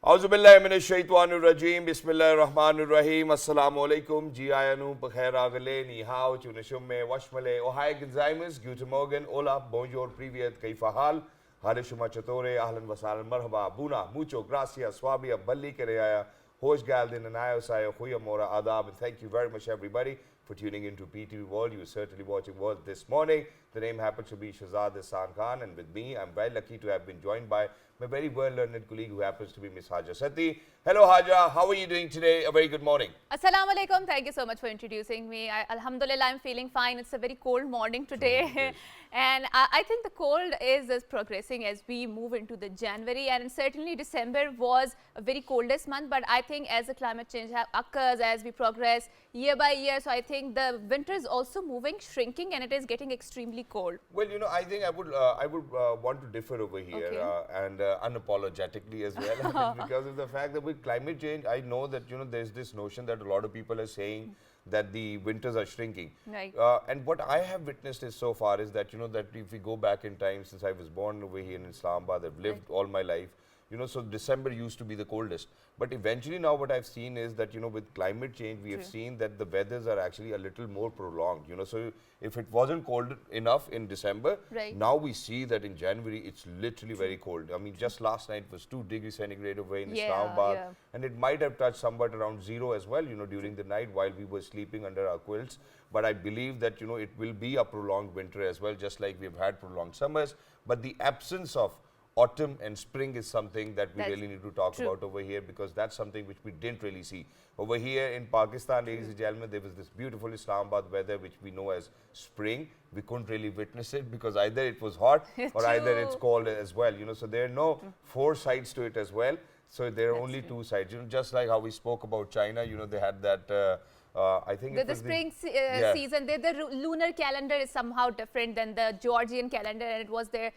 Auzubillahi minash shaitanir rajim. Bismillahir rahmanir rahim. Assalamu alaikum. Ji ayanu bkhair agale ni hao chunashumme washmale ohai genzaimus guten morgen hola bonjour privyet kaifa hal harishuma chatore ahlan wa sahlan marhaba buna mucho gracias swabia balli kereaya hosh galdin anayo sayo khuya mora adab. And thank you very much everybody for tuning into PTV World. You were certainly watching World this morning. The name happens to be Shahzad Ihsan Khan, and with me, I'm very lucky to have been joined by my very well-learned colleague who happens to be Miss Haja Sati. Hello Haja, how are you doing today? A very good morning. Assalamu alaikum. Thank you so much for introducing me. Alhamdulillah, I'm feeling fine. It's a very cold morning today. And I think the cold is progressing as we move into the January, and certainly December was a very coldest month, but I think as the climate change occurs, as we progress year by year, so I think the winter is also moving, shrinking, and it is getting extremely cold. Well, you know, I think I would want to differ over here, and unapologetically as well, because of the fact that with climate change, I know that, you know, there's this notion that a lot of people are saying that the winters are shrinking. Right. And what I have witnessed is so far is that, you know, that if we go back in time, since I was born over here in Islamabad, I've lived all my life, you know, so December used to be the coldest. But eventually now what I've seen is that, you know, with climate change, we have seen that the weathers are actually a little more prolonged, you know. So if it wasn't cold enough in December, now we see that in January, it's literally very cold. I mean, just last night was 2 degrees centigrade over in Islamabad. And it might have touched somewhat around 0 as well, you know, during the night while we were sleeping under our quilts. But I believe that, you know, it will be a prolonged winter as well, just like we've had prolonged summers. But the absence of autumn and spring is something that we really need to talk about over here, because that's something which we didn't really see. Over here in Pakistan, ladies and gentlemen, there was this beautiful Islamabad weather which we know as spring. We couldn't really witness it because either it was hot or either it's cold as well, you know. So there are no 4 sides to it as well. So there are only 2 sides, you know, just like how we spoke about China, you know, they had that I think the spring season, the lunar calendar is somehow different than the Georgian calendar, and it was there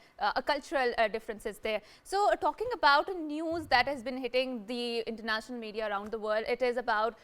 cultural differences there. So talking about news that has been hitting the international media around the world, it is about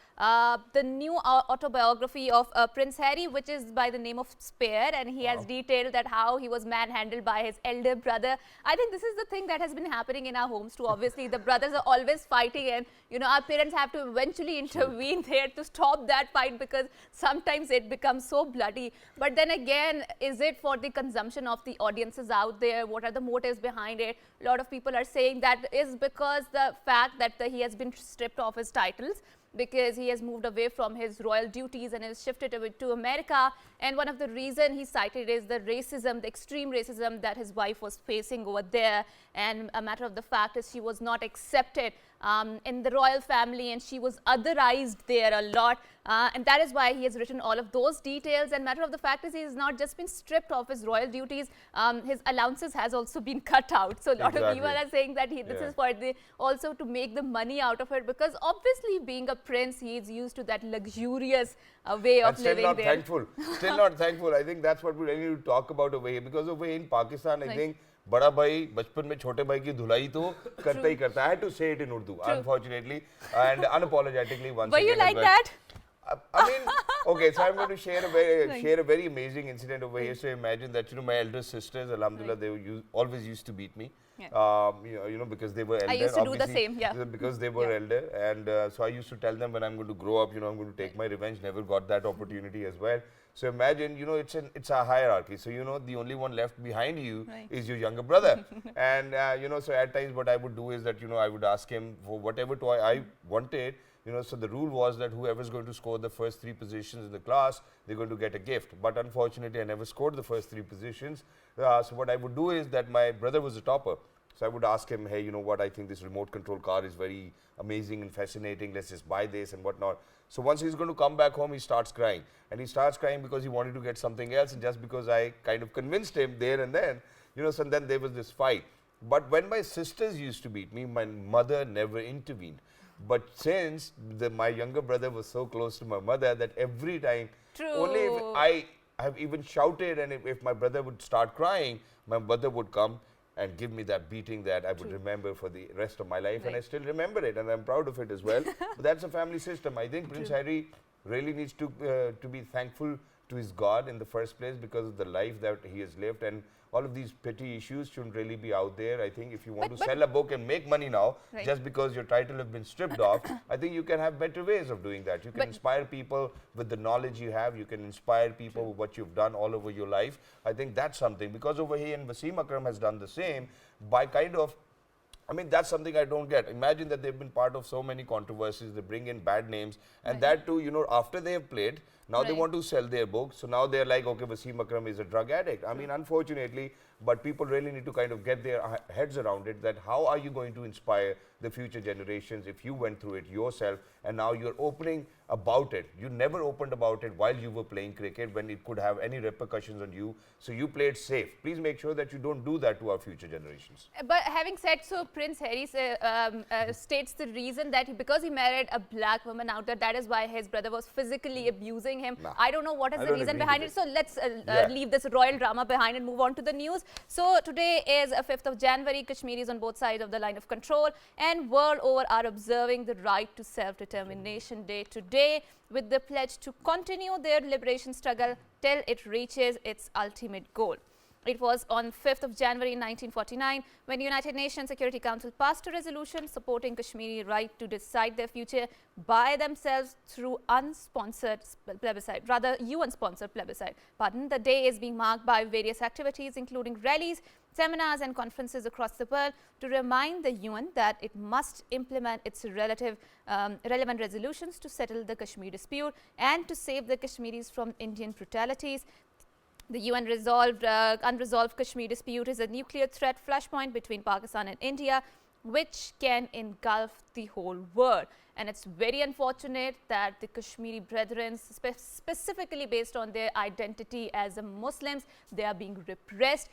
the new autobiography of Prince Harry, which is by the name of Spare, and he has detailed that how he was manhandled by his elder brother. I think this is the thing that has been happening in our homes too. Obviously, the brothers are always fighting, and you know, our parents have to eventually intervene there to stop that fight, because sometimes it becomes so bloody. But then again, is it for the consumption of the audiences out there? What are the motives behind it? A lot of people are saying that is because the fact that he has been stripped of his titles, because he has moved away from his royal duties and has shifted to America. And one of the reasons he cited is the racism, the extreme racism that his wife was facing over there. And a matter of the fact is she was not accepted in the royal family, and she was otherized there a lot. And that is why he has written all of those details. And matter of the fact is he has not just been stripped of his royal duties, his allowances has also been cut out. So a lot of people are saying that this is for also to make the money out of it, because obviously being a prince, he is used to that luxurious way of living there. Thankful. Still not thankful. I think that's what we really need to talk about over here, because over here in Pakistan, I think बड़ा भाई बचपन में छोटे भाई की धुलाई तो करता ही करता है. I had to say it in Urdu, unfortunately and unapologetically once again. Were you like that? I mean, okay, so I'm going to share a very amazing incident over here. So imagine that, you know, my elder sisters, alhamdulillah, they always used to beat me. You know, because they were elder. I used to do the same, because they were elder, and so I used to tell them when I'm going to grow up, you know, I'm going to take my revenge. Never got that opportunity as well. So imagine, you know, it's a hierarchy. So, you know, the only one left behind you is your younger brother. And, you know, so at times what I would do is that, you know, I would ask him for whatever toy I wanted. You know, so the rule was that whoever is going to score the first 3 positions in the class, they're going to get a gift. But unfortunately, I never scored the first 3 positions. So what I would do is that my brother was a topper. So I would ask him, hey, you know what, I think this remote control car is very amazing and fascinating. Let's just buy this and whatnot. So once he's going to come back home, he starts crying. And he starts crying because he wanted to get something else. And just because I kind of convinced him there and then, you know, so then there was this fight. But when my sisters used to beat me, my mother never intervened. But since my younger brother was so close to my mother that every time, only if I have even shouted, and if my brother would start crying, my mother would come and give me that beating that I would remember for the rest of my life. And I still remember it, and I'm proud of it as well. But that's a family system. I think Prince Harry really needs to be thankful to his God in the first place, because of the life that he has lived. And all of these petty issues shouldn't really be out there. I think if you want to sell a book and make money now, just because your title has been stripped off, I think you can have better ways of doing that. You can inspire people with the knowledge you have. You can inspire people with what you've done all over your life. I think that's something. Because over here, and Wasim Akram has done the same by kind of, I mean, that's something I don't get. Imagine that they've been part of so many controversies. They bring in bad names. And that too, you know, after they have played, now they want to sell their book. So now they're like, okay, Wasim Akram is a drug addict. I mean, unfortunately, but people really need to kind of get their heads around it, that how are you going to inspire the future generations if you went through it yourself and now you're opening about it. You never opened about it while you were playing cricket when it could have any repercussions on you. So you played safe. Please make sure that you don't do that to our future generations. But having said so, Prince Harry states the reason that because he married a black woman out there, that is why his brother was physically abusing him. I don't know what is the reason behind it. So let's leave this royal drama behind and move on to the news. So today is 5th of January. Kashmiris on both sides of the line of control and world over are observing the right to self-determination day today, with the pledge to continue their liberation struggle till it reaches its ultimate goal. It was on 5th of January 1949 when the United Nations Security Council passed a resolution supporting Kashmiri right to decide their future by themselves through unsponsored plebiscite, rather UN-sponsored plebiscite. The day is being marked by various activities including rallies, seminars and conferences across the world to remind the UN that it must implement its relevant resolutions to settle the Kashmir dispute and to save the Kashmiris from Indian brutalities. The UN unresolved Kashmir dispute is a nuclear threat flashpoint between Pakistan and India, which can engulf the whole world. And it's very unfortunate that the Kashmiri brethren, specifically based on their identity as Muslims, they are being repressed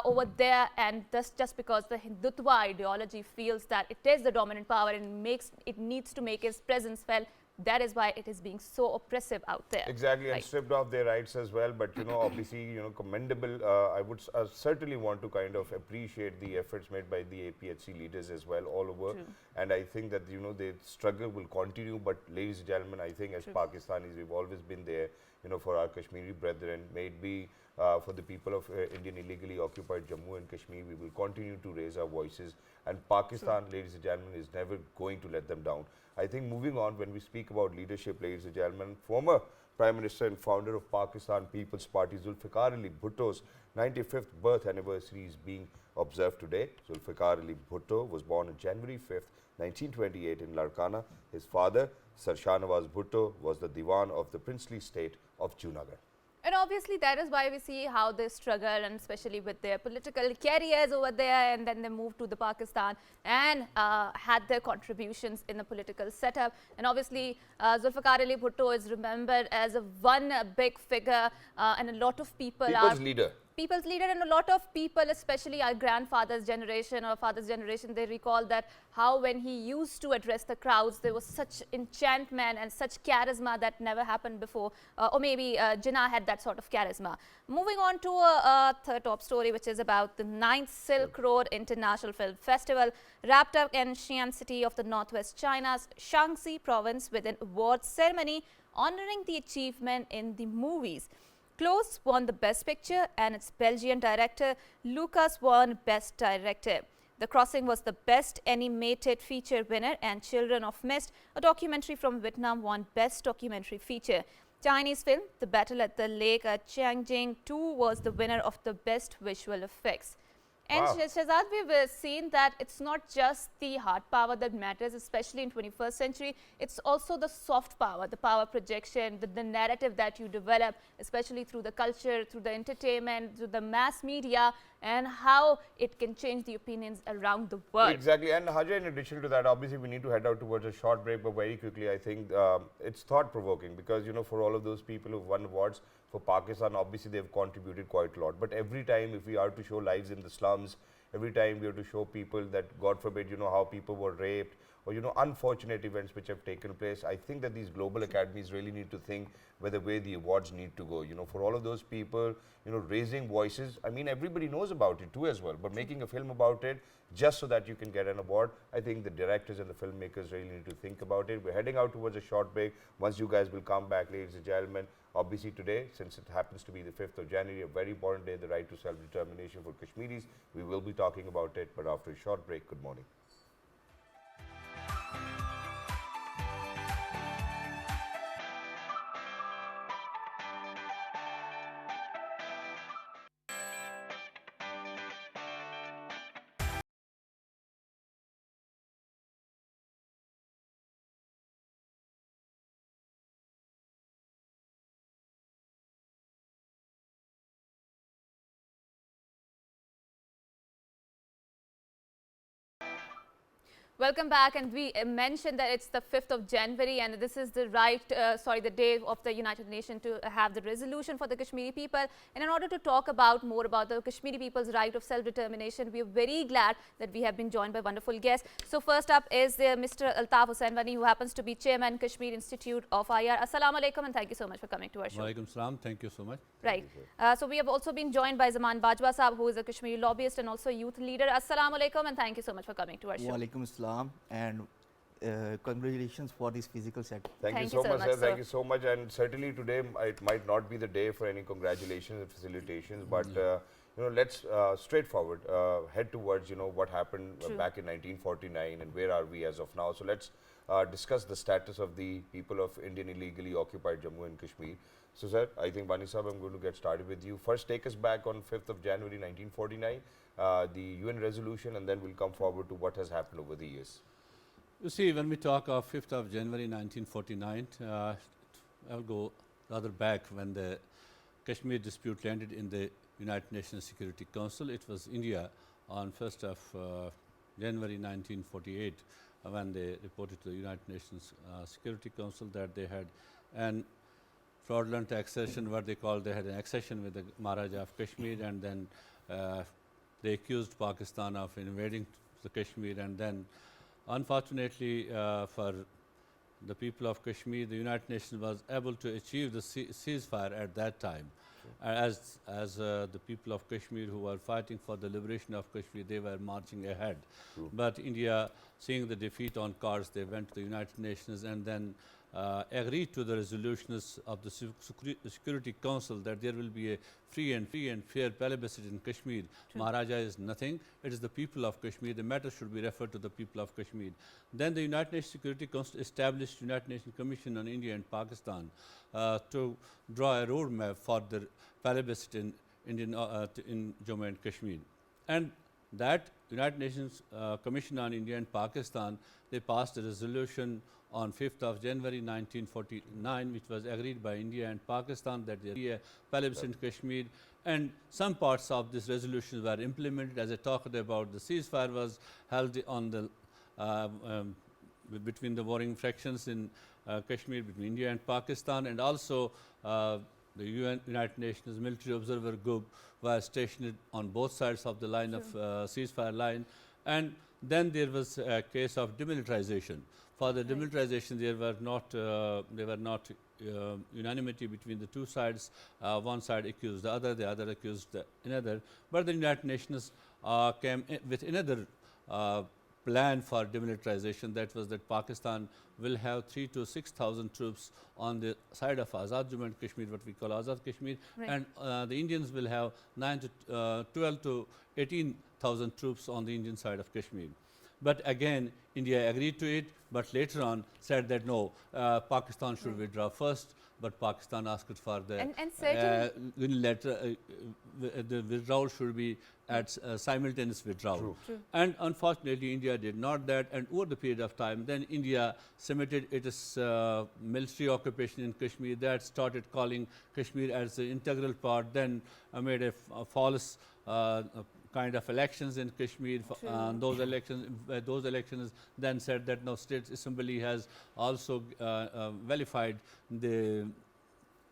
over there. And that's just because the Hindutva ideology feels that it is the dominant power and it needs to make its presence felt. That is why it is being so oppressive out there. Exactly, and stripped off their rights as well. But, you know, obviously, you know, commendable. I would certainly want to kind of appreciate the efforts made by the APHC leaders as well all over. And I think that, you know, the struggle will continue. But, ladies and gentlemen, I think as Pakistanis, we've always been there, you know, for our Kashmiri brethren. May it be for the people of Indian illegally occupied Jammu and Kashmir, we will continue to raise our voices. And Pakistan, ladies and gentlemen, is never going to let them down. I think moving on, when we speak about leadership, ladies and gentlemen, former Prime Minister and founder of Pakistan People's Party, Zulfikar Ali Bhutto's 95th birth anniversary is being observed today. Zulfikar Ali Bhutto was born on January 5th, 1928 in Larkana. His father, Sir Shahnawaz Bhutto, was the Diwan of the princely state of Junagadh. And obviously that is why we see how they struggle, and especially with their political careers over there, and then they moved to the Pakistan and had their contributions in the political setup. And obviously Zulfikar Ali Bhutto is remembered as one big figure, and a lot of people people's leader, and a lot of people, especially our grandfather's generation or father's generation, they recall that how when he used to address the crowds, there was such enchantment and such charisma that never happened before, or maybe Jinnah had that sort of charisma. Moving on to a third top story, which is about the 9th Silk Road International Film Festival, wrapped up in Xi'an city of the northwest China's Shaanxi province with an awards ceremony honoring the achievement in the movies. Close won the Best Picture and its Belgian director Lucas won Best Director. The Crossing was the Best Animated Feature winner, and Children of Mist, a documentary from Vietnam, won Best Documentary Feature. Chinese film The Battle at the Lake at Tianjin 2 was the winner of the Best Visual Effects. And Shahzad, we've seen that it's not just the hard power that matters, especially in 21st century. It's also the soft power, the power projection, the narrative that you develop, especially through the culture, through the entertainment, through the mass media, and how it can change the opinions around the world. Exactly. And Haja, in addition to that, obviously we need to head out towards a short break, but very quickly, I think it's thought-provoking because, you know, for all of those people who've won awards for Pakistan, obviously they've contributed quite a lot. But every time if we are to show lives in the slums, every time we have to show people that, God forbid, you know, how people were raped or unfortunate events which have taken place, I think that these global academies really need to think where the way the awards need to go. For all of those people, raising voices. I mean, everybody knows about it too as well, but making a film about it just so that you can get an award, I think the directors and the filmmakers really need to think about it. We're heading out towards a short break. Once you guys will come back, ladies and gentlemen, obviously today, since it happens to be the 5th of January, a very important day, the right to self-determination for Kashmiris, we will be talking about it, but after a short break. Good morning. Welcome back, and we mentioned that it's the 5th of January and this is the the day of the United Nations to have the resolution for the Kashmiri people. And in order to talk about more about the Kashmiri people's right of self-determination, we are very glad that we have been joined by wonderful guests. So first up is Mr. Altaf Hussain Wani, who happens to be Chairman, Kashmir Institute of IR. Assalamu alaikum, and thank you so much for coming to our show. Walaikum salam, thank you so much. Right. So we have also been joined by Zaman Bajwa Saab, who is a Kashmiri lobbyist and also youth leader. Assalamu alaikum, and thank you so much for coming to our show. Walaikum salam, and congratulations for this physical set. Thank you so much, sir. Thank you so much. And certainly today it might not be the day for any congratulations and facilitations, but let's straightforward head towards what happened back in 1949 and where are we as of now. So let's discuss the status of the people of Indian illegally occupied Jammu and Kashmir. So sir, I think Bani Sahab, I'm going to get started with you. First, take us back on 5th of January 1949, the UN resolution, and then we'll come forward to what has happened over the years. You see, when we talk of 5th of January 1949, I'll go rather back when the Kashmir dispute landed in the United Nations Security Council. It was India on 1st of January 1948 when they reported to the United Nations Security Council that they had an fraudulent accession, what they called, they had an accession with the Maharaja of Kashmir, and then they accused Pakistan of invading the Kashmir, and then unfortunately for the people of Kashmir, the United Nations was able to achieve the ceasefire at that time. As the people of Kashmir who were fighting for the liberation of Kashmir, they were marching ahead. But India, seeing the defeat on cards, they went to the United Nations and then agreed to the resolutions of the Security Council that there will be a free and fair plebiscite in Kashmir. Maharaja is nothing. It is the people of Kashmir. The matter should be referred to the people of Kashmir. Then the United Nations Security Council established United Nations Commission on India and Pakistan to draw a roadmap for the plebiscite in Jammu and Kashmir. And that United Nations Commission on India and Pakistan, they passed a resolution on 5th of January 1949, which was agreed by India and Pakistan that there be a plebiscite in Kashmir, and some parts of this resolution were implemented. As I talked about, the ceasefire was held on the between the warring fractions in Kashmir, between India and Pakistan, and also the United Nations Military Observer Group was stationed on both sides of the line of ceasefire line, and then there was a case of demilitarization. For the demilitarization, there were not unanimity between the two sides. One side accused the other accused another. But the United Nations came with another plan for demilitarization. That was that Pakistan will have 3,000 to 6,000 troops on the side of Azad Jammu and Kashmir, what we call Azad Kashmir, and the Indians will have 12 to 18,000 troops on the Indian side of Kashmir. But again, India agreed to it, but later on said that no, Pakistan should withdraw first. But Pakistan asked for the unilateral, the withdrawal should be at simultaneous withdrawal. And unfortunately, India did not that. And over the period of time, then India submitted its military occupation in Kashmir. That started calling Kashmir as an integral part. Then made a false kind of elections in Kashmir. Those elections then said that no, State Assembly has also vilified the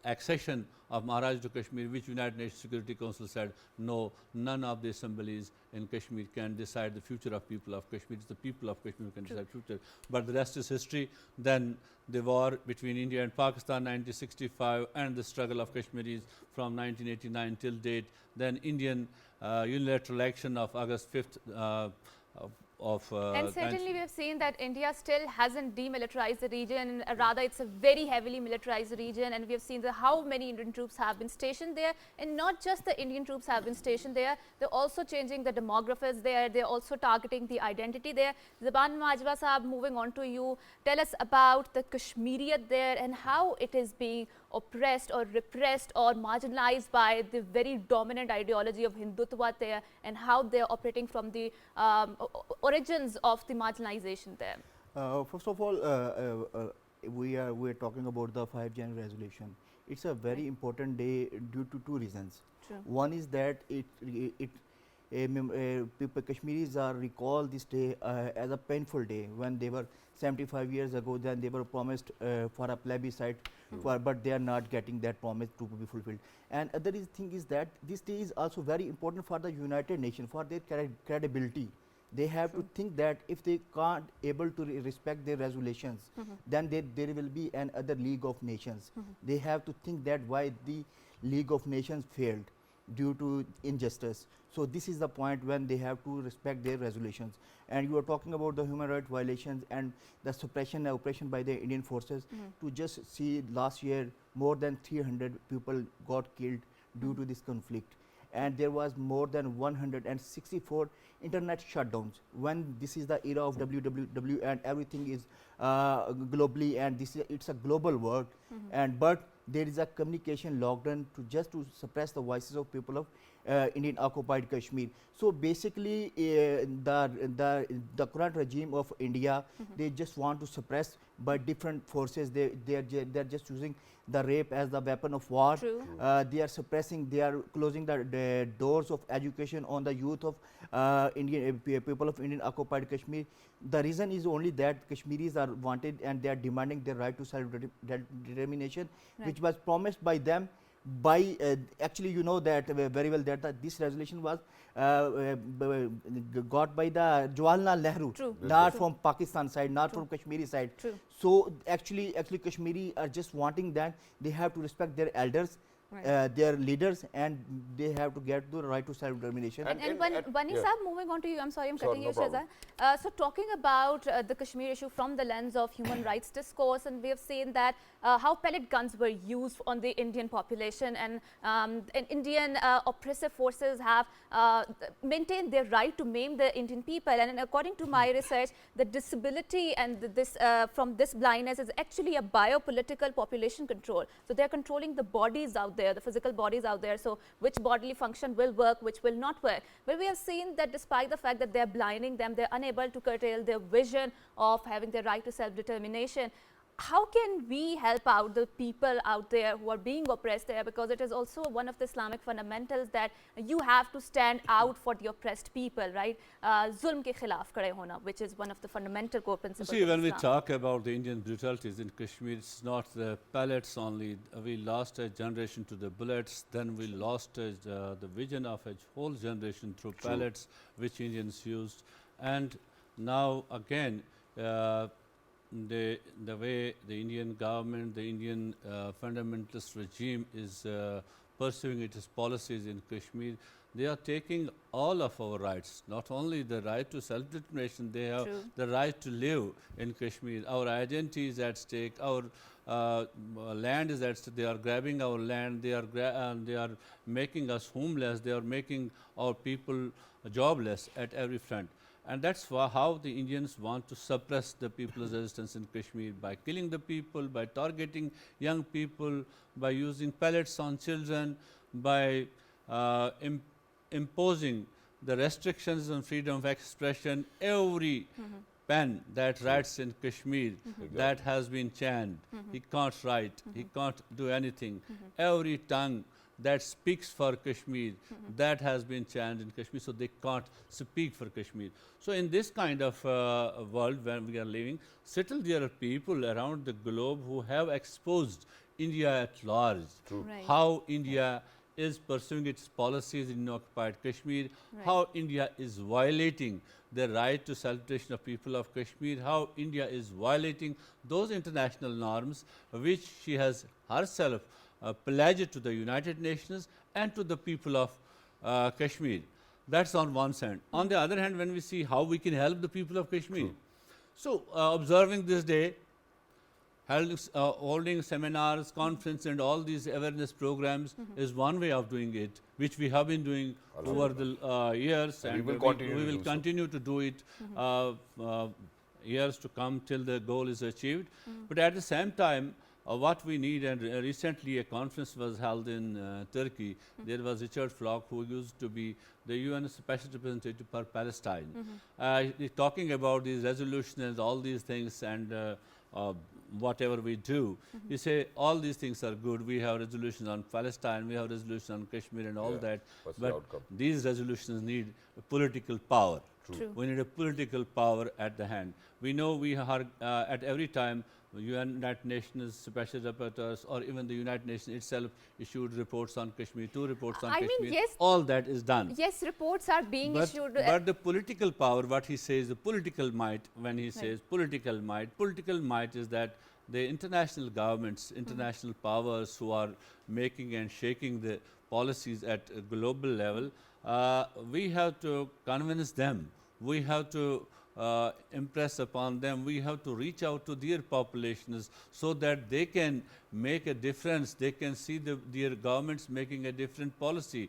accession of Maharaj to Kashmir, which United Nations Security Council said, no, none of the assemblies in Kashmir can decide the future of people of Kashmir. It's the people of Kashmir who can decide future. But the rest is history. Then the war between India and Pakistan, 1965, and the struggle of Kashmiris from 1989 till date. Then Indian unilateral action of August 5th and certainly we have seen that India still hasn't demilitarized the region, rather it's a very heavily militarized region, and we have seen how many Indian troops have been stationed there, and not just the Indian troops have been stationed there, they're also changing the demographers there, they're also targeting the identity there. Zaban Majwa Saab, moving on to you, tell us about the Kashmiriyat there and how it is being oppressed or repressed or marginalized by the very dominant ideology of Hindutva there, and how they're operating from the origins of the marginalization there. First of all, we are talking about the 5 January resolution. It's a very important day due to 2 reasons. True. One is that people Kashmiris are recall this day as a painful day when they were 75 years ago. Then they were promised for a plebiscite, but they are not getting that promise to be fulfilled. And other thing is that this day is also very important for the United Nations, for their credibility. They have to think that if they can't able to respect their resolutions, then there will be another League of Nations. They have to think that why the League of Nations failed due to injustice. So this is the point when they have to respect their resolutions. And you are talking about the human rights violations and the suppression and oppression by the Indian forces. To just see last year more than 300 people got killed due to this conflict. And there was more than 164 internet shutdowns when this is the era of WWW and everything is globally, and it's a global world. And but there is a communication lockdown to suppress the voices of people of Indian occupied Kashmir. So basically the current regime of India, they just want to suppress by different forces. They're just using the rape as the weapon of war. They are suppressing, they are closing the doors of education on the youth of Indian people of Indian occupied Kashmir. The reason is only that Kashmiris are wanted and they are demanding their right to self-determination, which was promised by them by actually you know that very well that this resolution was got by the Jawaharlal Nehru, not from Pakistan side, not from Kashmiri side. So actually Kashmiri are just wanting that they have to respect their elders, their leaders, and they have to get the right to self-determination. And Bani Saab, moving on to you, I'm sorry I'm cutting you, Shahzad. So talking about the Kashmir issue from the lens of human rights discourse, and we have seen that how pellet guns were used on the Indian population, and Indian oppressive forces have maintained their right to maim the Indian people. And according to my research, the disability and this from this blindness is actually a biopolitical population control. So they're controlling the bodies out there, the physical bodies out there. So which bodily function will work, which will not work. But we have seen that despite the fact that they're blinding them, they're unable to curtail their vision of having their right to self-determination. How can we help out the people out there who are being oppressed there? Because it is also one of the Islamic fundamentals that you have to stand out for the oppressed people, right? Zulm ke khilaf khade hona, which is one of the fundamental core principles. See, when we talk about the Indian brutalities in Kashmir, it's not the pellets only. We lost a generation to the bullets, then we lost the vision of a whole generation through pellets, which Indians used. And now again, the way the Indian government, the Indian fundamentalist regime is pursuing its policies in Kashmir, they are taking all of our rights, not only the right to self-determination, they have the right to live in Kashmir. Our identity is at stake, our land is at stake, they are grabbing our land, they are making us homeless, they are making our people jobless at every front. And that's how the Indians want to suppress the people's resistance in Kashmir, by killing the people, by targeting young people, by using pellets on children, by imposing the restrictions on freedom of expression. Every pen that writes in Kashmir that has been chained, he can't write, he can't do anything. Every tongue that speaks for Kashmir, that has been chained in Kashmir, so they can't speak for Kashmir. So in this kind of world when we are living, still there are people around the globe who have exposed India at large, Right. how India is pursuing its policies in occupied Kashmir, how India is violating the right to self-determination of people of Kashmir, how India is violating those international norms which she has herself pledged to the United Nations and to the people of Kashmir. That's on one side. On the other hand, when we see how we can help the people of Kashmir, so observing this day, holding seminars, conference, and all these awareness programs is one way of doing it, which we have been doing over the years, And and we will continue to do it years to come till the goal is achieved. But at the same time, what we need, and recently a conference was held in Turkey. There was Richard Flock, who used to be the UN Special Representative for Palestine. Talking about these resolutions and all these things, and whatever we do, you say all these things are good. We have resolutions on Palestine, we have resolutions on Kashmir and all that. What's the But outcome? these resolutions need political power. True. We need a political power at the hand. We know we are at every time United Nations special rapporteurs or even the United Nations itself issued reports on Kashmir, 2 reports on I mean, Kashmir. yes. All that is done. Yes, reports are being issued. But the political power, what he says, the political might, when he says political might is that the international governments, international powers who are making and shaking the policies at a global level, we have to convince them. We have to impress upon them. We have to reach out to their populations so that they can make a difference. They can see their governments making a different policy.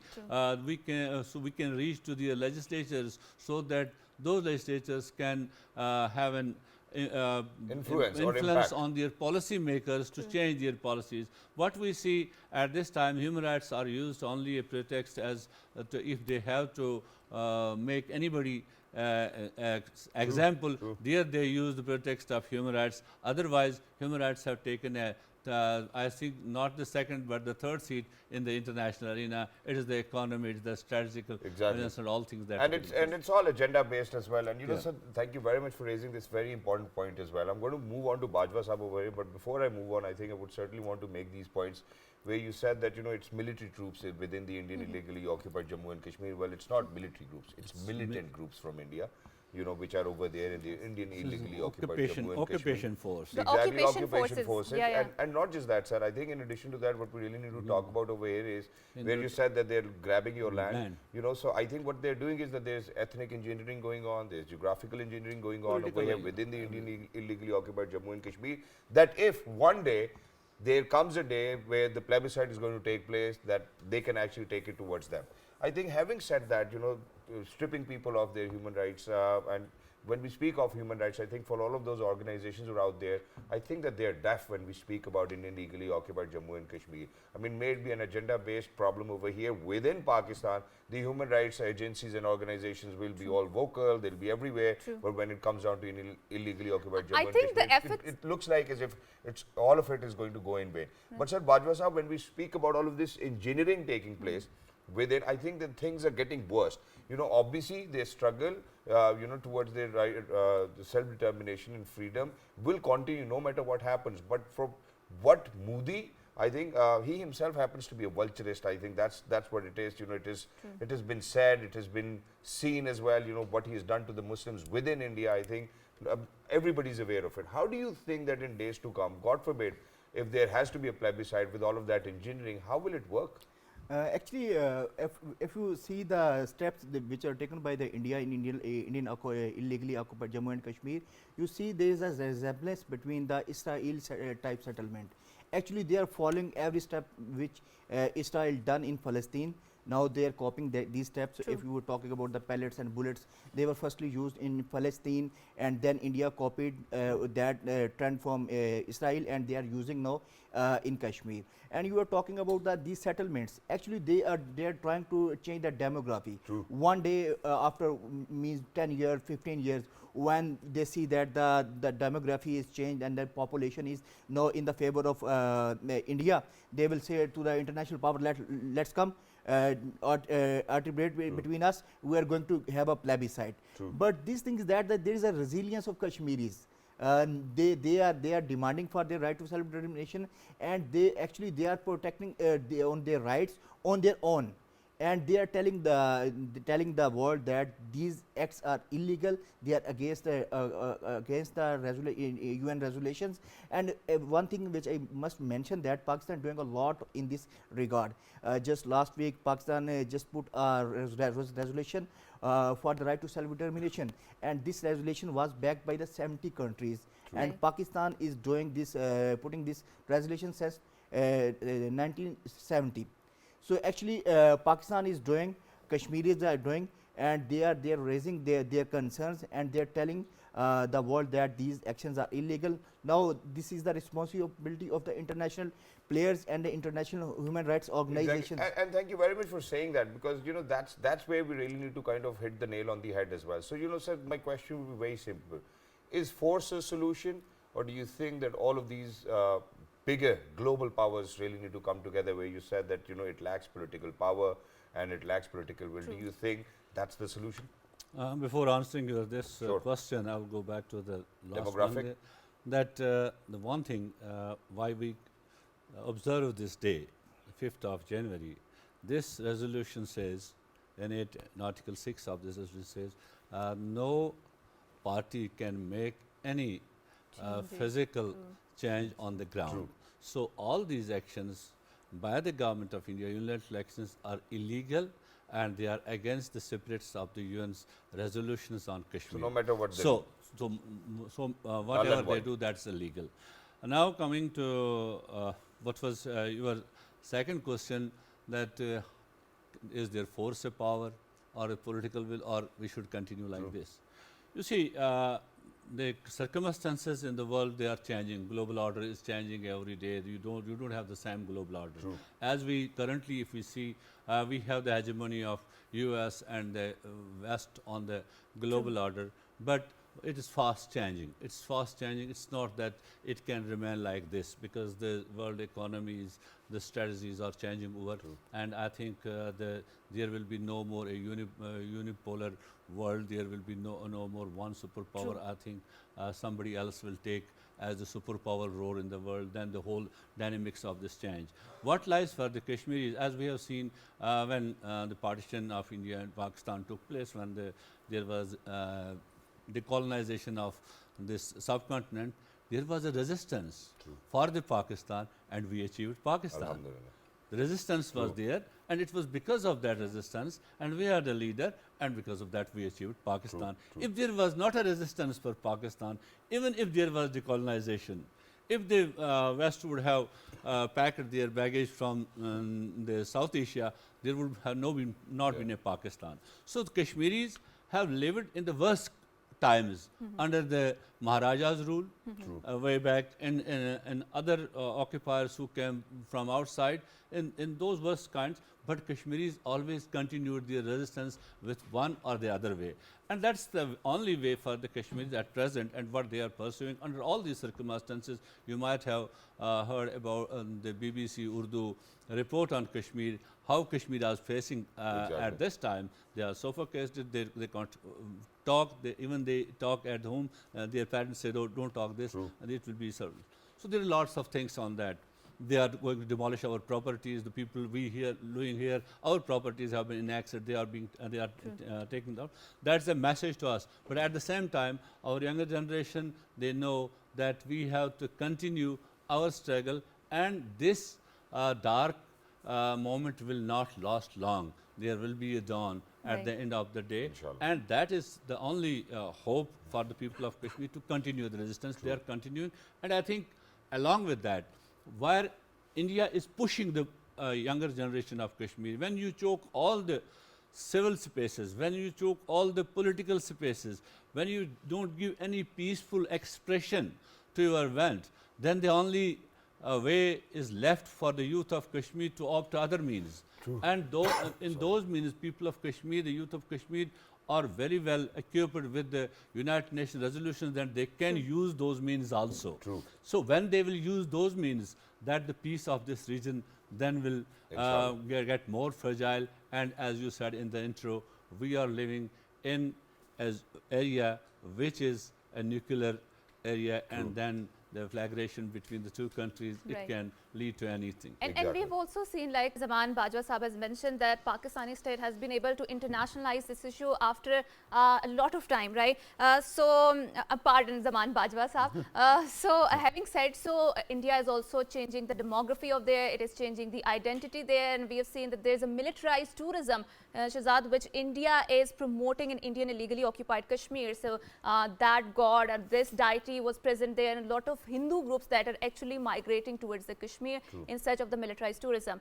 We can reach to their legislatures so that those legislatures can have an Influence or impact on their policy makers to change their policies. What we see at this time, human rights are used only a pretext as if they have to make anybody example. There they use the pretext of human rights. Otherwise, human rights have taken a I think not the second but the third seat in the international arena. It is the economy, it's the strategical finance and all things that. And it's all agenda based as well. And you know, sir, thank you very much for raising this very important point as well. I'm going to move on to Bajwa Sahab over here, but before I move on, I think I would certainly want to make these points where you said that, you know, it's military troops within the Indian illegally occupied Jammu and Kashmir. Well, it's not military groups, it's militant groups from India, you know, which are over there in the Indian illegally occupied Jammu and occupation Kashmir. force. The Exactly, occupation forces. Yeah, yeah. And not just that, sir. I think in addition to that, what we really need to talk about over here is where you said that they're grabbing your land. You know, so I think what they're doing is that there's ethnic engineering going on, there's geographical engineering going on over here within the Indian illegally occupied Jammu and Kashmir. That if one day there comes a day where the plebiscite is going to take place, that they can actually take it towards them. I think having said that, you know, stripping people of their human rights, and when we speak of human rights, I think for all of those organizations who are out there, I think that they are deaf when we speak about Indian illegally occupied Jammu and Kashmir. I mean, may it be an agenda-based problem over here within Pakistan, the human rights agencies and organizations will be all vocal, they'll be everywhere, but when it comes down to illegally occupied Jammu and think the Kashmir, efforts it looks like as if it's all of it is going to go in vain. But sir, Bajwa Sahab, when we speak about all of this engineering taking place, with it, I think that things are getting worse. You know, obviously, their struggle, you know, towards their right, self-determination and freedom will continue no matter what happens. But for what Modi, I think he himself happens to be a vulturist. I think that's what it is. You know, it has been said, it has been seen as well. You know, what he has done to the Muslims within India. I think everybody's aware of it. How do you think that in days to come, God forbid, if there has to be a plebiscite with all of that engineering, how will it work? Actually, if you see the steps which are taken by the India in illegally occupied Jammu and Kashmir, you see there is a resemblance between the Israel type settlement. Actually, they are following every step which Israel done in Palestine. Now they are copying these steps. If you were talking about the pellets and bullets, they were firstly used in Palestine, and then India copied that trend from Israel, and they are using now in Kashmir. And you are talking about these settlements. Actually, they are trying to change the demography. One day after means 10 years, 15 years, when they see that the demography is changed and the population is now in the favor of India, they will say to the international power, let's come. Articulate between us, we are going to have a plebiscite. But this thing is that there is a resilience of Kashmiris. they are demanding for their right to self determination, and they are protecting their rights on their own, and they are telling the world that these acts are illegal, they are against the UN resolutions. And one thing which I must mention, that Pakistan doing a lot in this regard. Just last week Pakistan just put a resolution for the right to self determination, and this resolution was backed by the 70 countries. And Pakistan is doing this, putting this resolution since 1970. So actually Pakistan is doing, Kashmiris are doing, and they are raising their concerns, and they are telling the world that these actions are illegal. Now this is the responsibility of the international players and the international human rights organizations. Exactly. And thank you very much for saying that, because you know that's where we really need to kind of hit the nail on the head as well. So you know, sir, my question would be very simple: is force a solution, or do you think that all of these bigger global powers really need to come together? Where you said that, you know, it lacks political power and it lacks political will. Do you think that's the solution? Before answering your this question, I will go back to the last Demographic. one there. That the one thing why we observe this day, 5th of January, this resolution says, in Article 6 of this resolution says, no party can make any physical change on the ground. True. So all these actions by the government of India, unilateral actions, are illegal, and they are against the spirits of the UN's resolutions on Kashmir. So no matter what they So, do. whatever they do, that's illegal. Now coming to what was your second question, that is there force a power or a political will, or we should continue like this? You see, the circumstances in the world, they are changing. Global order is changing every day. You don't have the same global order. True. As we currently, if we see, we have the hegemony of US and the West on the global order, but it is fast changing. It's fast changing. It's not that it can remain like this, because the world economies, the strategies are changing over. And I think there will be no more a unipolar world. There will be no more one superpower. I think somebody else will take as the superpower role in the world. Then the whole dynamics of this change. What lies for the Kashmiris, as we have seen when the partition of India and Pakistan took place, when there was decolonization of this subcontinent, there was a resistance for the Pakistan, and we achieved Pakistan. The resistance was there, and it was because of that resistance, and we are the leader, and because of that we achieved Pakistan. If there was not a resistance for Pakistan, even if there was decolonization, if the West would have packed their baggage from the South Asia, there would have not been a Pakistan. So the Kashmiris have lived in the worst times under the Maharaja's rule, way back, and other occupiers who came from outside in those worst kinds. But Kashmiris always continued their resistance with one or the other way. And that's the only way for the Kashmiris at present, and what they are pursuing under all these circumstances. You might have heard about the BBC Urdu report on Kashmir, how Kashmir is facing at this time. They are suffocated, they can't talk, even they talk at home, their parents say, don't talk this, and it will be served. So there are lots of things on that. They are going to demolish our properties. The people we here living here, our properties have been annexed. They are taken down. That's a message to us. But at the same time, our younger generation, they know that we have to continue our struggle, and this dark moment will not last long. There will be a dawn at the end of the day, Inshallah. and that is the only hope for the people of Kashmir to continue the resistance. They are continuing, and I think along with that, where India is pushing the younger generation of Kashmir, when you choke all the civil spaces, when you choke all the political spaces, when you don't give any peaceful expression to your event, then the only way is left for the youth of Kashmir to opt other means. And in those means, people of Kashmir, the youth of Kashmir, are very well equipped with the United Nations resolutions, that they can use those means also. So when they will use those means, that the peace of this region then will get more fragile. And as you said in the intro, we are living in an area which is a nuclear area and then the flagration between the two countries, it can lead to anything. And we've also seen, like Zaman Bajwa Sahab has mentioned, that Pakistani state has been able to internationalize this issue after a lot of time, right? Pardon Zaman Bajwa Sahab. Having said so, India is also changing the demography of there, it is changing the identity there, and we have seen that there's a militarized tourism, Shahzad, which India is promoting in Indian illegally occupied Kashmir. So that god and this deity was present there, and a lot of Hindu groups that are actually migrating towards the Kashmir in search of the militarized tourism.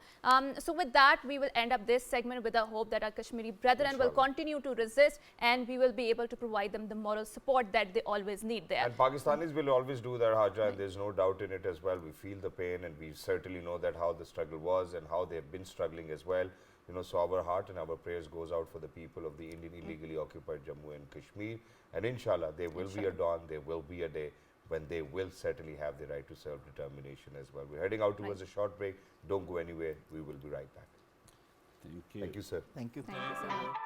So with that, we will end up this segment with the hope that our Kashmiri brethren will continue to resist, and we will be able to provide them the moral support that they always need there. And Pakistanis will always do their Hajra, and there's no doubt in it as well. We feel the pain, and we certainly know that how the struggle was and how they've been struggling as well. You know, so our heart and our prayers goes out for the people of the Indian illegally occupied Jammu and Kashmir. And inshallah, there will be a dawn, there will be a day when they will certainly have the right to self-determination as well. We're heading out towards a short break. Don't go anywhere. We will be right back. Thank you. Thank you, sir. Thank you. Thank you so much.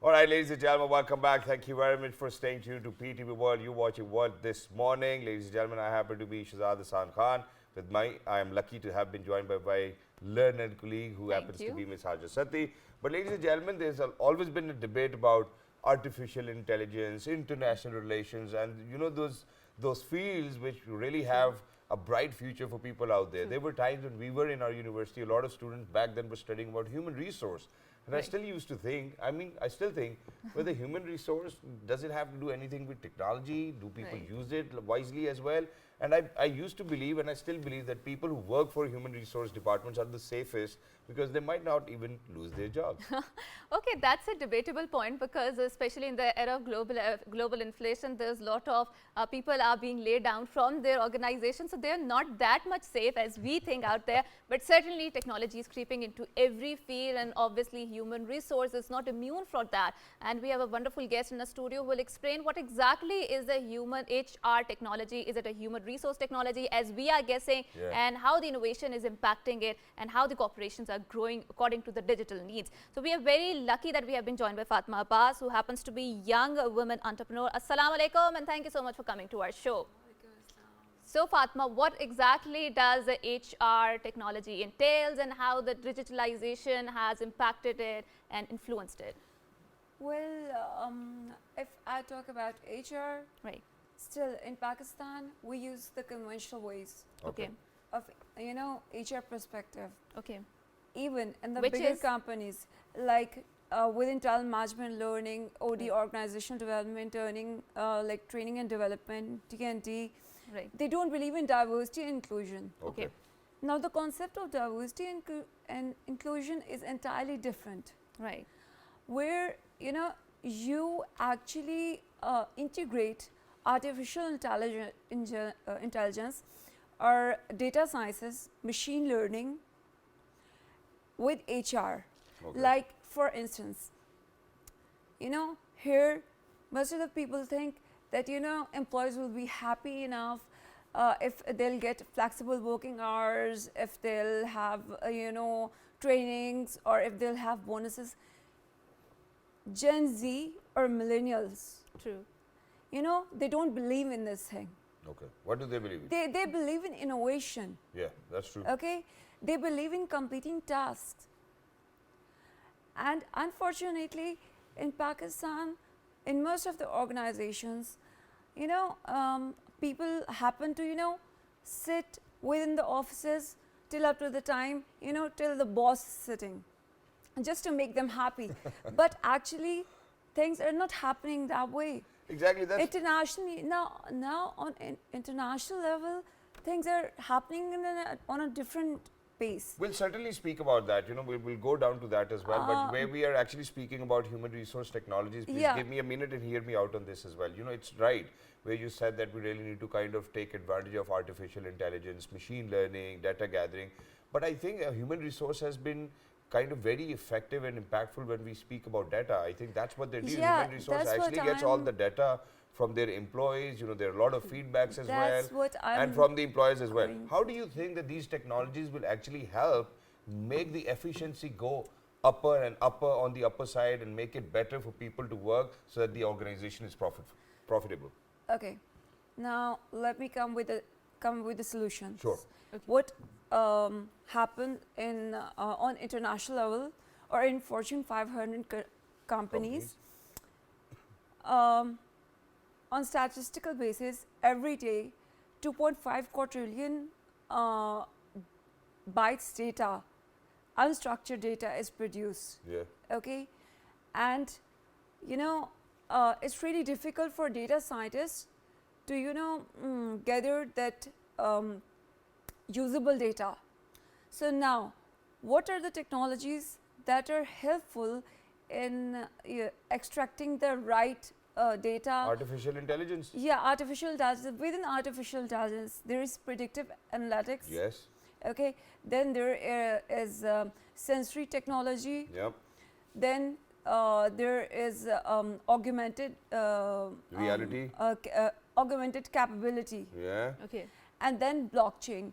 All right, ladies and gentlemen, welcome back. Thank you very much for staying tuned to PTV World. You're watching World this morning. Ladies and gentlemen, I happen to be Shahzad Hassan Khan. I am lucky to have been joined by my learned colleague who happens to be Ms. Hajar Sati. But ladies and gentlemen, there's always been a debate about artificial intelligence, international relations, and you know those fields which really have a bright future for people out there. There were times when we were in our university, a lot of students back then were studying about human resource. And I still used to think, I still think, whether human resource, does it have to do anything with technology? Do people use it wisely as well? And I used to believe, and I still believe, that people who work for human resource departments are the safest because they might not even lose their jobs. Okay, that's a debatable point, because especially in the era of global inflation, there's a lot of people are being laid down from their organization, so they're not that much safe as we think out there. But certainly technology is creeping into every field, and obviously human resource is not immune from that. And we have a wonderful guest in the studio who will explain what exactly is the human HR technology. Is it a human resource technology, as we are guessing, and how the innovation is impacting it, and how the corporations are growing according to the digital needs. So we are very lucky that we have been joined by Fatma Abbas, who happens to be young woman entrepreneur. Assalamu alaikum, and thank you so much for coming to our show. So Fatma, what exactly does the HR technology entails, and how the digitalization has impacted it and influenced it? Well, if I talk about HR, still in Pakistan, we use the conventional ways of, you know, HR perspective. Even in the bigger companies, like within talent management, learning, OD, organizational development, like training and development, T&D, they don't believe in diversity and inclusion. Now, the concept of diversity and inclusion is entirely different. Where, you know, you actually integrate artificial intelligence or data sciences, machine learning with HR. Like, for instance, you know, here most of the people think that, you know, employees will be happy enough if they'll get flexible working hours, if they'll have, you know, trainings, or if they'll have bonuses. Gen Z or millennials, you know, they don't believe in this thing. What do they believe in? They believe in innovation. Yeah, that's true. They believe in completing tasks. And unfortunately, in Pakistan, in most of the organizations, you know, people happen to, you know, sit within the offices till up to the time, you know, till the boss is sitting, just to make them happy. But actually, things are not happening that way. Exactly. That's internationally, now on international level, things are happening on a different pace. We'll certainly speak about that. You know, we'll go down to that as well. But where we are actually speaking about human resource technologies, please give me a minute and hear me out on this as well. You know, it's right where you said that we really need to kind of take advantage of artificial intelligence, machine learning, data gathering. But I think human resource has been kind of very effective and impactful when we speak about data. I think that's what they do. Yeah, Human resource that's what actually gets all I'm- the data from their employees. You know, there are a lot of feedbacks as That's well, what I'm and from the employers as well. going- How do you think that these technologies will actually help make the efficiency go upper and upper on the upper side and make it better for people to work so that the organization is profitable? Okay, now let me come with the solutions. Sure. Okay. What happened in on international level or in Fortune 500 companies? On statistical basis, every day, 2.5 quadrillion bytes data, unstructured data is produced. Yeah. Okay, and you know it's really difficult for data scientists to gather that usable data. So now, what are the technologies that are helpful in extracting the right data? Artificial intelligence. Yeah, artificial intelligence. Within artificial intelligence, there is predictive analytics. Yes. Okay, then there is sensory technology. Yep. Then there is augmented Reality. augmented capability, Yeah. Okay. and then blockchain.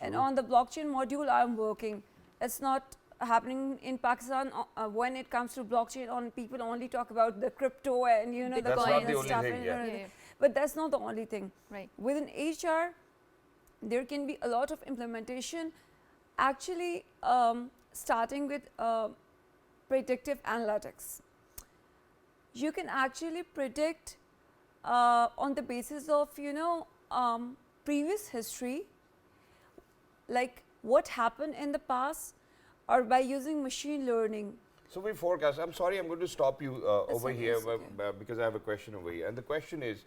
And True. on the blockchain module I'm working. It's not happening in Pakistan when it comes to blockchain. On people only talk about the crypto and the That's coin not and the only stuff. thing, and yeah. everything. Yeah. But that's not the only thing. Right. Within HR, there can be a lot of implementation. Actually, starting with predictive analytics, you can actually predict on the basis of previous history, like what happened in the past, or by using machine learning. So we forecast. I'm sorry, I'm going to stop you over okay, here it's okay. because I have a question over here. And the question is,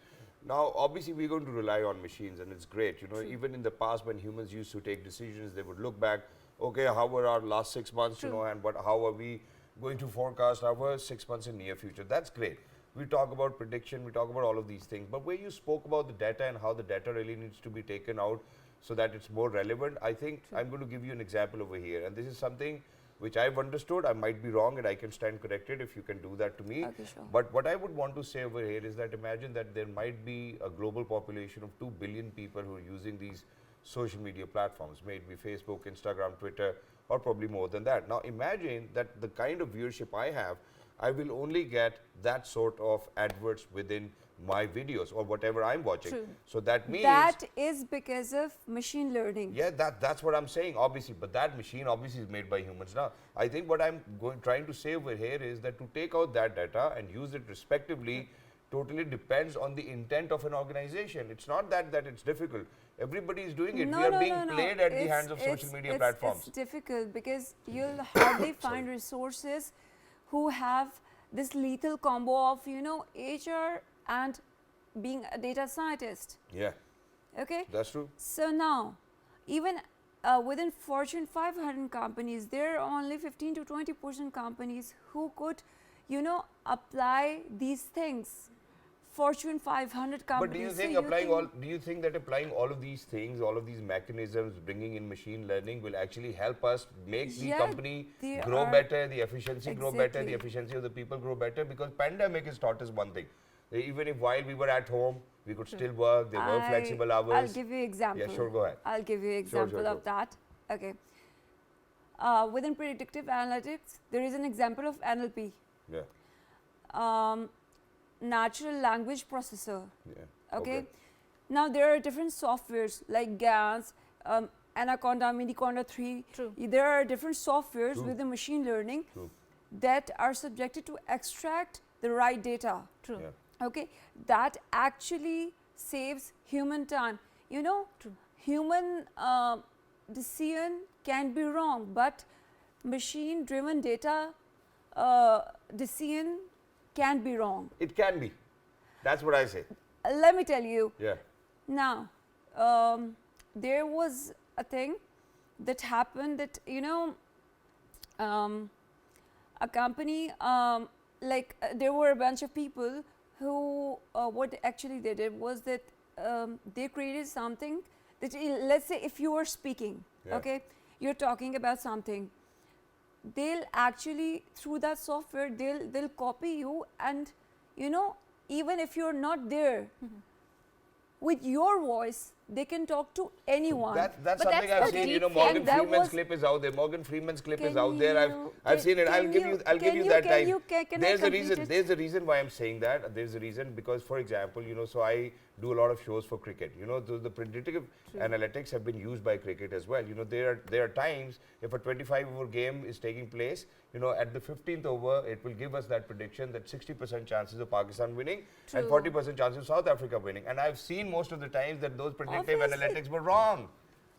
now obviously we're going to rely on machines, and it's great. You know, even in the past when humans used to take decisions, they would look back. Okay, how were our last 6 months? You know, and how are we going to forecast our 6 months in near future? That's great. We talk about prediction. We talk about all of these things. But where you spoke about the data and how the data really needs to be taken out so that it's more relevant, I think I'm going to give you an example over here. And this is something which I've understood. I might be wrong and I can stand corrected if you can do that to me. Okay, sure. But what I would want to say over here is that imagine that there might be a global population of 2 billion people who are using these social media platforms, may it be Facebook, Instagram, Twitter, or probably more than that. Now imagine that the kind of viewership I have, I will only get that sort of adverts within my videos or whatever I'm watching. True. So that means That is because of machine learning. yeah, that's what I'm saying, obviously. But that machine obviously is made by humans now. I think what I'm trying to say over here is that to take out that data and use it respectively totally depends on the intent of an organization. It's not that it's difficult. Everybody is doing it. No, We are no, being no, no. played at the It's- hands of social media it's platforms. It's difficult because you'll hardly find resources who have this lethal combo of HR and being a data scientist. Yeah, Okay. that's true. So now, even within Fortune 500 companies, there are only 15 to 20% companies who could, apply these things. Fortune 500 companies. But do you So think applying all of these things, all of these mechanisms, bringing in machine learning will actually help us make the Yeah, company they grow are- better, the efficiency grow better, the Exactly. efficiency of the people grow better? Because pandemic has taught us one thing. Even if while we were at home, we could still work, there were flexible hours. I'll give you example. Yeah, sure, go ahead. I'll give you example sure, of that. Okay. Within predictive analytics, there is an example of NLP, Yeah, natural language processor. yeah. Okay. Now there are different softwares like GANs, Anaconda, Miniconda 3. True. There are different softwares True. with the machine learning True. that are subjected to extract the right data. True. Yeah. Okay, that actually saves human time. True. Human decision can be wrong, but machine driven data decision can be wrong. It can be. That's what I say. Let me tell you. Yeah. Now, there was a thing that happened that a company there were a bunch of people who what actually they did was that they created something that let's say if you are speaking, Yeah. okay, you're talking about something, they'll actually, through that software, they'll copy you, and you know, even if you're not there, with your voice, they can talk to anyone. That's But something that's I've the seen. You know, deep fake. Morgan That Freeman's was- clip is out there. Morgan Freeman's clip is Can out there. you- I've seen it. I'll can give you. you- I'll give can you you- that can time. you- can I There's a complete reason. it? There's a reason why I'm saying that. There's a reason because, for example, you know, so I do a lot of shows for cricket. You know, the predictive analytics have been used by cricket as well. You know, there are times if a 25-over game is taking place, you know, at the 15th over, it will give us that prediction that 60% chances of Pakistan winning and 40% chances of South Africa winning. And I've seen most of the times that those predictive Obviously. analytics were wrong.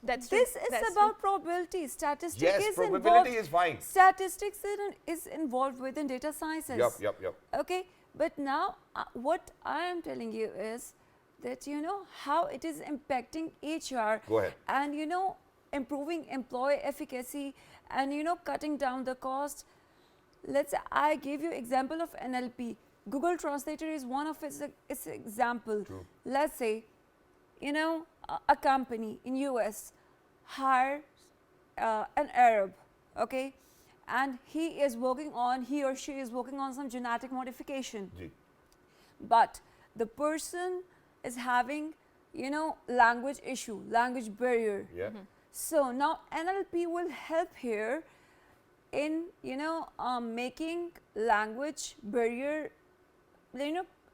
That's true. This is That's about probability. Statistics Yes, is probability involved. is fine. Statistics is involved within data sciences. Yep. Okay, but now what I am telling you is that, you know, how it is impacting HR. Go ahead. And, you know, improving employee efficacy, and, you know, cutting down the cost. Let's say I gave you example of NLP. Google Translator is one of its example. True. Let's say, you know, a company in US hires an Arab, okay, and he or she is working on some genetic modification, Ji. but the person is having, you know, language issue, language barrier. Yeah. So now NLP will help here in, you know, making language barrier, you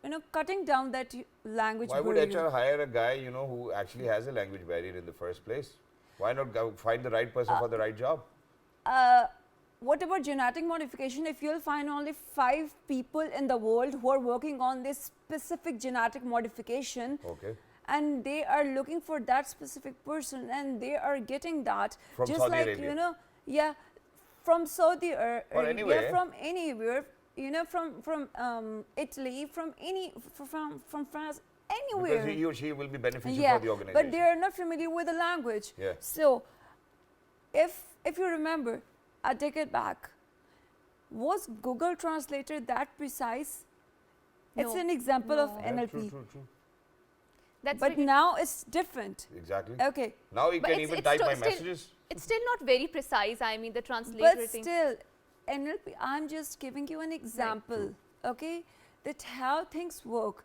know, cutting down that language Why would barrier. HR hire a guy, you know, who actually has a language barrier in the first place? Why not go find the right person for the right job? What about genetic modification? If you'll find only 5 people in the world who are working on this specific genetic modification, Okay. and they are looking for that specific person, and they are getting that From just Saudi like Arabia. you know, yeah, from Saudi Arabia, anywhere. from anywhere, you know, from Italy, from France, anywhere. Because he or she will be beneficial Yeah, for the organization. but they are not familiar with the language. Yeah. So, if you remember, I take it back. Was Google Translator that precise? It's No. an example of Yeah, NLP. True. That's But very- now it's different. Exactly. Okay. Now you But can it's- even it's type to- my still- messages. It's still not very precise. I mean, the translator But thing. still, NLP, I'm just giving you an example, okay, that how things work.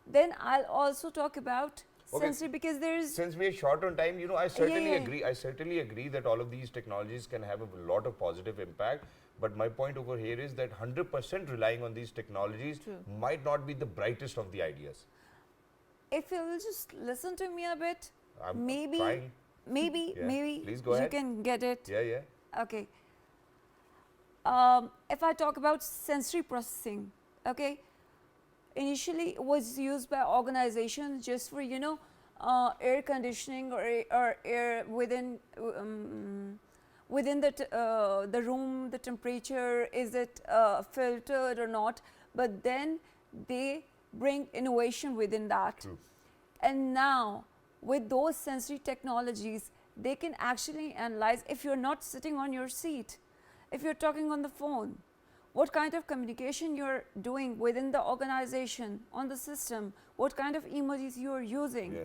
Then I'll also talk about Okay. sensory, because there is, Since we are short on time, you know, I certainly yeah. agree. I certainly agree that all of these technologies can have a lot of positive impact. But my point over here is that 100% relying on these technologies might not be the brightest of the ideas. if you will just listen to me a bit, I'm maybe, trying. maybe, Yeah. maybe Please go you ahead. can get it. Yeah. Okay. If I talk about sensory processing, okay, initially it was used by organizations just for, you know, air conditioning or air within the room, the temperature, is it filtered or not? But then they bring innovation within that. True. And now with those sensory technologies, they can actually analyze if you're not sitting on your seat, if you're talking on the phone, what kind of communication you're doing within the organization, on the system, what kind of emojis you're using. Yeah.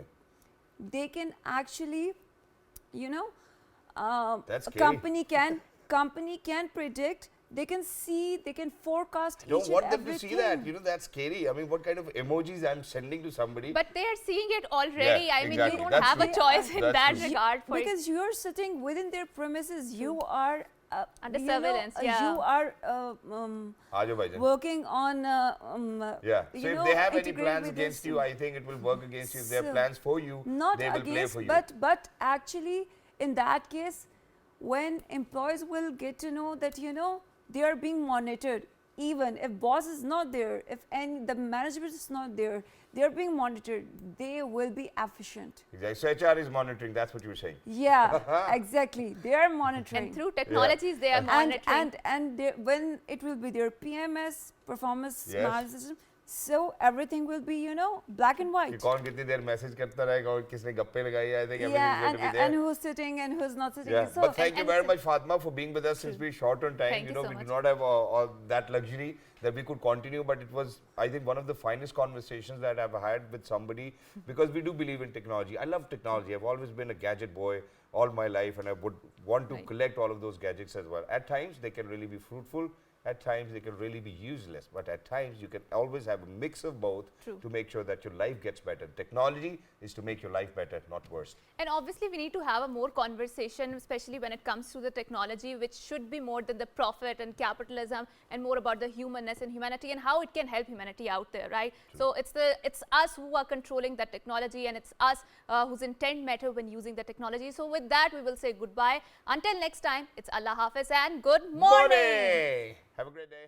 They can actually, you know, That's a scary. company can predict, they can see, they can forecast Don't each want and them to see that. everything. You know, that's scary. I mean, what kind of emojis I'm sending to somebody? But they are seeing it already. Yeah, I mean, exactly. you don't That's have a true. choice in That's that true. regard. For Because you're sitting within their premises, you are Under you know, surveillance, yeah. You are Aajo bhaijan. working on Yeah. So you if know, they have any integrate plans with against this you, I think it will work against you. If they have So, plans for you, not they will play against, for you. but actually in that case, when employees will get to know that, you know, they are being monitored, even if boss is not there, if the management is not there, they are being monitored, they will be efficient. Exactly. So HR is monitoring. That's what you were saying. Yeah, exactly. They are monitoring. and through technologies, they are and monitoring. when it will be their PMS, performance Yes. management system, So everything will be, black and कि white. कौन कितनी देर message करता रहेगा और किसने गप्पे लगाई I think everything Yeah, is going to be there. and who's sitting and who's not sitting. Yeah, So, but thank you and very so- much, Fatma, for being with us since we're short on time. Thank you so we much. do not have that luxury that we could continue, but it was, I think, one of the finest conversations that I've had with somebody because we do believe in technology. I love technology. I've always been a gadget boy all my life, and I would want to collect all of those gadgets as well. At times, they can really be fruitful. At times, they can really be useless. But at times, you can always have a mix of both to make sure that your life gets better. Technology is to make your life better, not worse. And obviously, we need to have a more conversation, especially when it comes to the technology, which should be more than the profit and capitalism, and more about the humanness and humanity and how it can help humanity out there, right? So it's us who are controlling that technology, and it's us whose intent matter when using the technology. So with that, we will say goodbye. Until next time, it's Allah Hafiz and good morning. Have a great day.